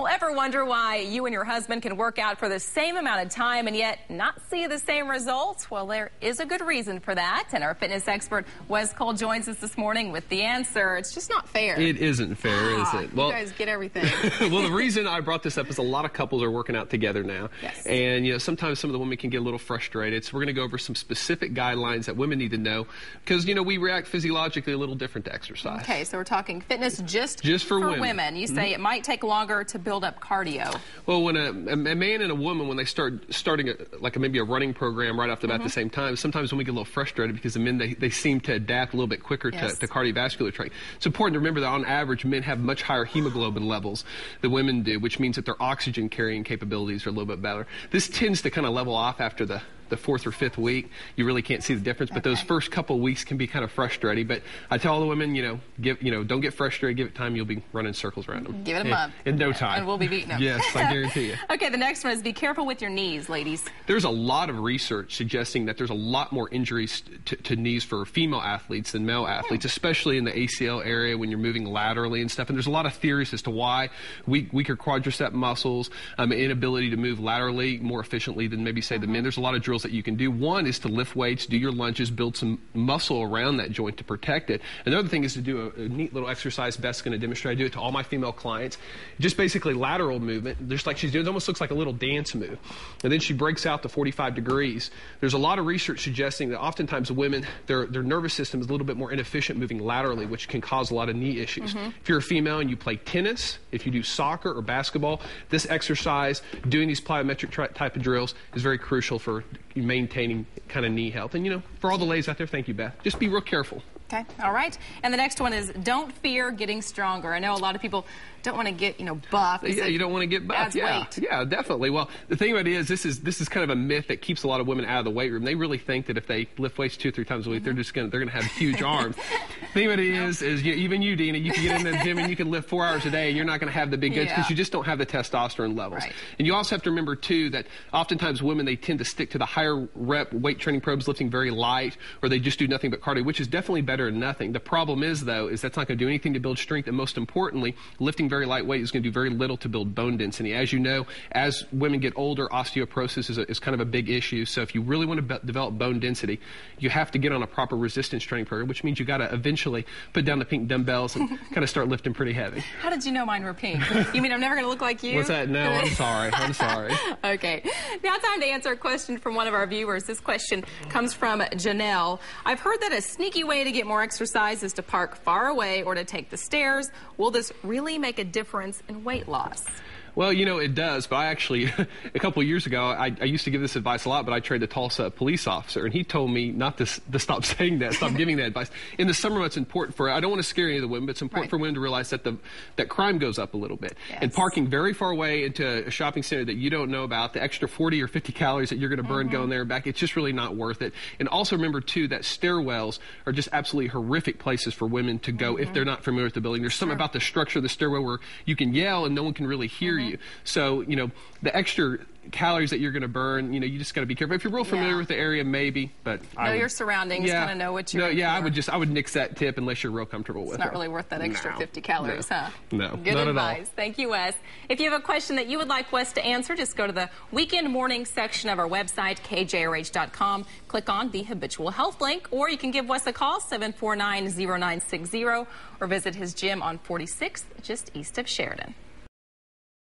Well, ever wonder why you and your husband can work out for the same amount of time and yet not see the same results? Well, there is a good reason for that. And our fitness expert, Wes Cole, joins us this morning with the answer. It's just not fair. It isn't fair, is it? Well, you guys get everything. Well, the reason I brought this up is a lot of couples are working out together now. Yes. And, sometimes some of the women can get a little frustrated. So we're going to go over some specific guidelines that women need to know because, we react physiologically a little different to exercise. Okay, so we're talking fitness just for women. You say it might take longer to build up cardio. Well, when a man and a woman, when they starting maybe a running program right off the bat at the same time, sometimes when we get a little frustrated because the men, they seem to adapt a little bit quicker to cardiovascular training. It's important to remember that on average, men have much higher hemoglobin levels than women do, which means that their oxygen carrying capabilities are a little bit better. This tends to kind of level off after the fourth or fifth week. You really can't see the difference, but those first couple of weeks can be kind of frustrating. But I tell all the women, don't get frustrated. Give it time. You'll be running circles around them. Give it a month. In no time. And we'll be beating them. Yes, I guarantee you. Okay, the next one is be careful with your knees, ladies. There's a lot of research suggesting that there's a lot more injuries to knees for female athletes than male athletes, especially in the ACL area when you're moving laterally and stuff. And there's a lot of theories as to why weaker quadricep muscles, inability to move laterally more efficiently than maybe, say, the men. There's a lot of drills that you can do. One is to lift weights, do your lunges, build some muscle around that joint to protect it. Another thing is to do a neat little exercise Beth's going to demonstrate. I do it to all my female clients. Just basically lateral movement, just like she's doing. It almost looks like a little dance move. And then she breaks out to 45 degrees. There's a lot of research suggesting that oftentimes women, their nervous system is a little bit more inefficient moving laterally, which can cause a lot of knee issues. If you're a female and you play tennis, if you do soccer or basketball, this exercise, doing these plyometric type of drills is very crucial for maintaining kind of knee health. And, for all the ladies out there, thank you, Beth. Just be real careful. Okay. All right. And the next one is don't fear getting stronger. I know a lot of people don't want to get, buff. Yeah, you don't want to get buff. Adds weight. Yeah, definitely. Well, the thing about it is this is kind of a myth that keeps a lot of women out of the weight room. They really think that if they lift weights 2 or 3 times a week, they're going to have huge arms. The thing about it is even you, Dina, you can get in the gym and you can lift 4 hours a day and you're not going to have the big goods because you just don't have the testosterone levels. Right. And you also have to remember too that oftentimes women, they tend to stick to the higher rep weight training programs, lifting very light, or they just do nothing but cardio, which is definitely better than nothing. The problem is, though, is that's not going to do anything to build strength, and most importantly, lifting very light weight is going to do very little to build bone density. As you know, as women get older, osteoporosis is kind of a big issue. So if you really want to develop bone density, you have to get on a proper resistance training program, which means you got to eventually put down the pink dumbbells and kind of start lifting pretty heavy. How did you know mine were pink? You mean I'm never going to look like you? What's that? No, I'm sorry. I'm sorry. Okay. Now time to answer a question from one of our viewers. This question comes from Janelle. I've heard that a sneaky way to get more exercise is to park far away or to take the stairs. Will this really make a difference in weight loss? Well, it does, but I actually, a couple of years ago, I used to give this advice a lot, but I trained a Tulsa police officer, and he told me not to stop saying that, stop giving that advice. In the summer, it's important I don't want to scare any of the women, but it's important for women to realize that that crime goes up a little bit. Yes. And parking very far away into a shopping center that you don't know about, the extra 40 or 50 calories that you're going to burn going there and back, it's just really not worth it. And also remember, too, that stairwells are just absolutely horrific places for women to go if they're not familiar with the building. There's something about the structure of the stairwell where you can yell and no one can really hear you. So, the extra calories that you're going to burn, you just got to be careful. If you're real familiar with the area, maybe, but know your surroundings, kind of know what you're I would nix that tip unless you're real comfortable with it. It's not really worth that extra 50 calories, huh? No, good not advice. at all. Thank you, Wes. If you have a question that you would like Wes to answer, just go to the weekend morning section of our website, kjrh.com. Click on the habitual health link, or you can give Wes a call, 749-0960, or visit his gym on 46th, just east of Sheridan.